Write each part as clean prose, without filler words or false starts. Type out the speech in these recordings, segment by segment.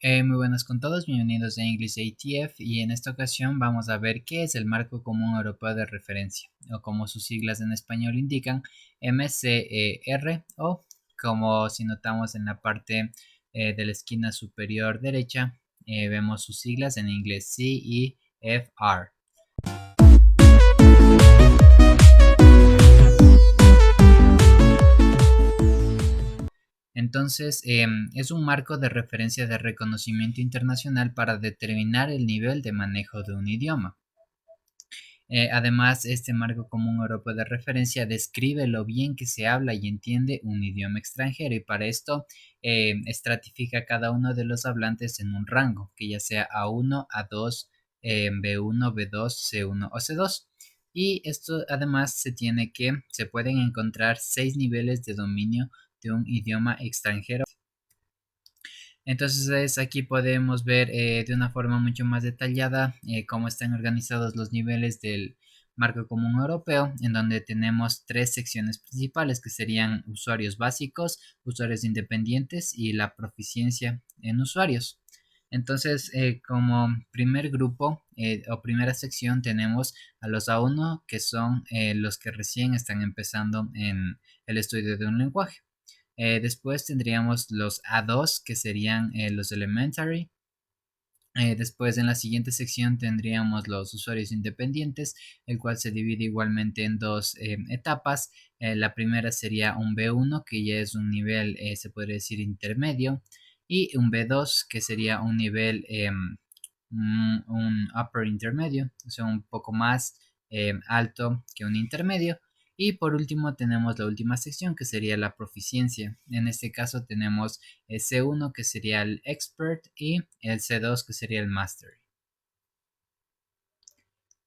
Muy buenas con todos, bienvenidos a English ATF y en esta ocasión vamos a ver qué es el Marco Común Europeo de Referencia o como sus siglas en español indican MCER o como si notamos en la parte de la esquina superior derecha vemos sus siglas en inglés CEFR. Entonces, es un marco de referencia de reconocimiento internacional para determinar el nivel de manejo de un idioma. Además, este marco común europeo de referencia describe lo bien que se habla y entiende un idioma extranjero y para esto estratifica cada uno de los hablantes en un rango, que ya sea A1, A2, B1, B2, C1 o C2. Y esto además se pueden encontrar 6 niveles de dominio de un idioma extranjero. Entonces aquí podemos ver de una forma mucho más detallada cómo están organizados los niveles del marco común europeo, en donde tenemos 3 secciones principales que serían usuarios básicos, usuarios independientes y la proficiencia en usuarios. Entonces, como primer grupo o primera sección tenemos a los A1, que son los que recién están empezando en el estudio de un lenguaje. Después tendríamos los A2, que serían los elementary. Después en la siguiente sección tendríamos los usuarios independientes, el cual se divide igualmente en dos etapas. La primera sería un B1, que ya es un nivel, se podría decir, intermedio, y un B2, que sería un nivel, un upper intermedio, o sea, un poco más alto que un intermedio. Y por último tenemos la última sección que sería la proficiencia. En este caso tenemos el C1 que sería el expert y el C2 que sería el master.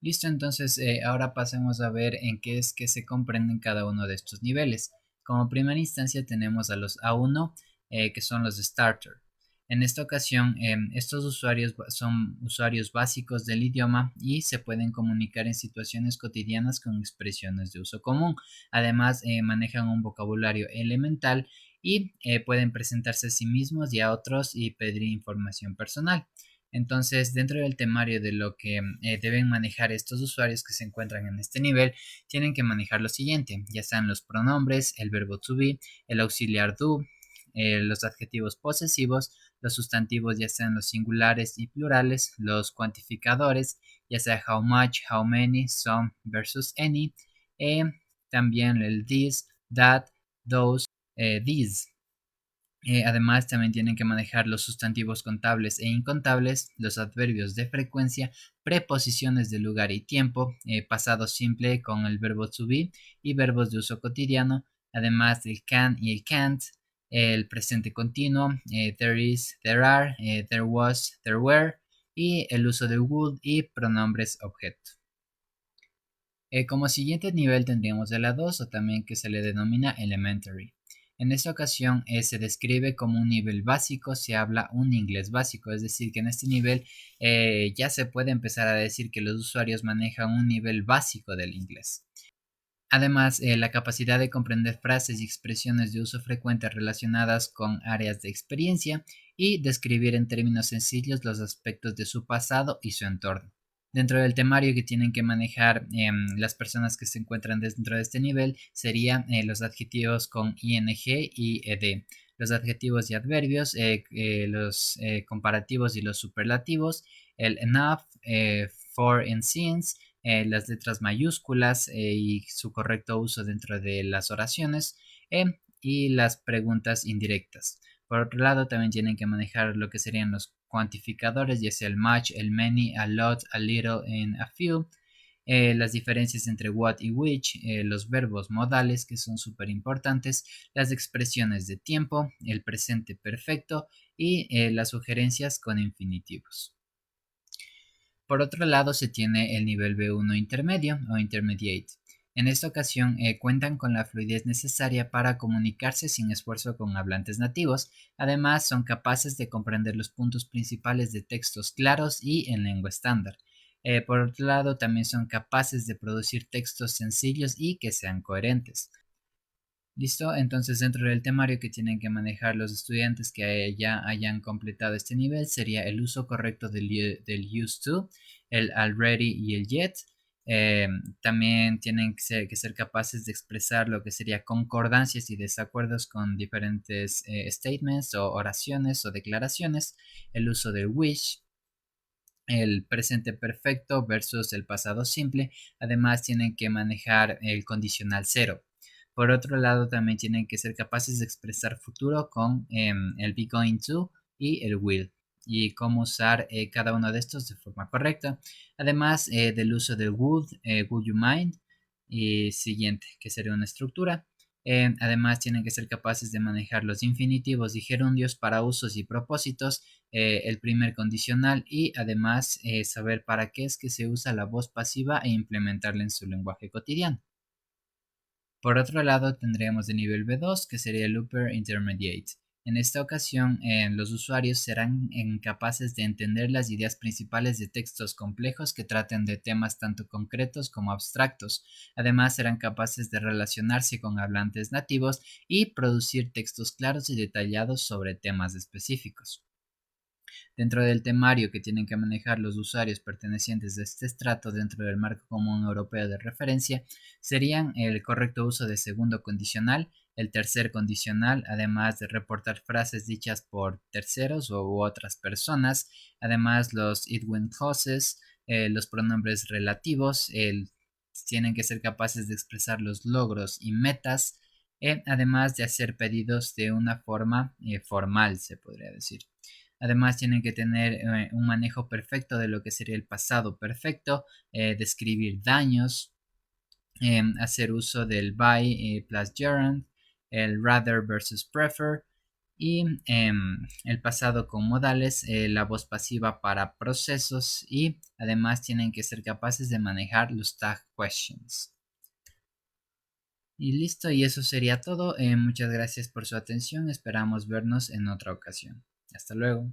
Listo, entonces ahora pasemos a ver en qué es que se comprenden cada uno de estos niveles. Como primera instancia tenemos a los A1 que son los starter. En esta ocasión, estos usuarios son usuarios básicos del idioma y se pueden comunicar en situaciones cotidianas con expresiones de uso común. Además, manejan un vocabulario elemental y pueden presentarse a sí mismos y a otros y pedir información personal. Entonces, dentro del temario de lo que deben manejar estos usuarios que se encuentran en este nivel, tienen que manejar lo siguiente, ya sean los pronombres, el verbo to be, el auxiliar do, los adjetivos posesivos, los sustantivos ya sean los singulares y plurales, los cuantificadores, ya sea how much, how many, some versus any, eh, también el this, that, those, these. Además, también tienen que manejar los sustantivos contables e incontables, los adverbios de frecuencia, preposiciones de lugar y tiempo, pasado simple con el verbo to be y verbos de uso cotidiano, además del can y el can't, el presente continuo, there is, there are, there was, there were y el uso de would y pronombres objeto. Como siguiente nivel tendríamos el A2 o también que se le denomina elementary. En esta ocasión se describe como un nivel básico, se habla un inglés básico, es decir, que en este nivel ya se puede empezar a decir que los usuarios manejan un nivel básico del inglés. Además, la capacidad de comprender frases y expresiones de uso frecuente relacionadas con áreas de experiencia y describir en términos sencillos los aspectos de su pasado y su entorno. Dentro del temario que tienen que manejar las personas que se encuentran dentro de este nivel serían los adjetivos con ing y ed, los adjetivos y adverbios, los comparativos y los superlativos, el enough, for and since, las letras mayúsculas y su correcto uso dentro de las oraciones y las preguntas indirectas. Por otro lado, también tienen que manejar lo que serían los cuantificadores, ya sea el much, el many, a lot, a little, and a few. Las diferencias entre what y which, los verbos modales que son súper importantes, las expresiones de tiempo, el presente perfecto y las sugerencias con infinitivos. Por otro lado, se tiene el nivel B1 intermedio o intermediate. En esta ocasión cuentan con la fluidez necesaria para comunicarse sin esfuerzo con hablantes nativos. Además, son capaces de comprender los puntos principales de textos claros y en lengua estándar. Por otro lado, también son capaces de producir textos sencillos y que sean coherentes. ¿Listo? Entonces dentro del temario que tienen que manejar los estudiantes que ya hayan completado este nivel sería el uso correcto del used to, el already y el yet. También tienen que ser capaces de expresar lo que sería concordancias y desacuerdos con diferentes statements o oraciones o declaraciones, el uso del wish, el presente perfecto versus el pasado simple. Además, tienen que manejar el condicional cero. Por otro lado, también tienen que ser capaces de expresar futuro con el be going to y el will, y cómo usar cada uno de estos de forma correcta. Además del uso del would you mind, y siguiente, que sería una estructura. Además, tienen que ser capaces de manejar los infinitivos y gerundios para usos y propósitos, el primer condicional, y además saber para qué es que se usa la voz pasiva e implementarla en su lenguaje cotidiano. Por otro lado, tendríamos de nivel B2, que sería el Upper Intermediate. En esta ocasión, los usuarios serán capaces de entender las ideas principales de textos complejos que traten de temas tanto concretos como abstractos. Además, serán capaces de relacionarse con hablantes nativos y producir textos claros y detallados sobre temas específicos. Dentro del temario que tienen que manejar los usuarios pertenecientes a este estrato dentro del marco común europeo de referencia serían el correcto uso de segundo condicional, el tercer condicional, además de reportar frases dichas por terceros u otras personas, además los it-when clauses, los pronombres relativos, tienen que ser capaces de expresar los logros y metas, además de hacer pedidos de una forma formal, se podría decir. Además, tienen que tener un manejo perfecto de lo que sería el pasado perfecto, describir daños, hacer uso del by plus gerund, el rather versus prefer, y el pasado con modales, la voz pasiva para procesos, y además tienen que ser capaces de manejar los tag questions. Y listo, y eso sería todo. Muchas gracias por su atención. Esperamos vernos en otra ocasión. Hasta luego.